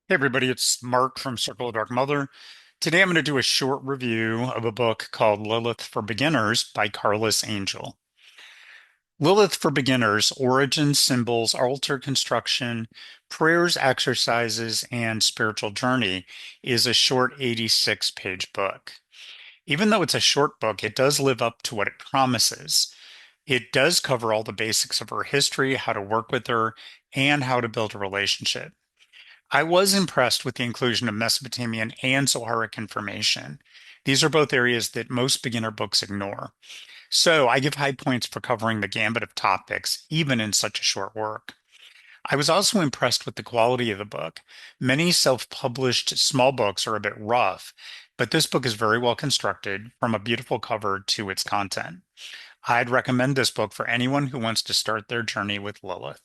Hey everybody, it's Mark from Circle of Dark Mother. Today I'm going to do a short review of a book called Lilith for Beginners by Carlos Angel. Lilith for Beginners: Origins, Symbols, Altar Construction, Prayers, Exercises, and Spiritual Journey is a short 86-page book. Even though it's a short book, it does live up to what it promises. It does cover all the basics of her history, how to work with her, and how to build a relationship. I was impressed with the inclusion of Mesopotamian and Zoharic information. These are both areas that most beginner books ignore. So I give high points for covering the gambit of topics, even in such a short work. I was also impressed with the quality of the book. Many self-published small books are a bit rough, but this book is very well constructed, from a beautiful cover to its content. I'd recommend this book for anyone who wants to start their journey with Lilith.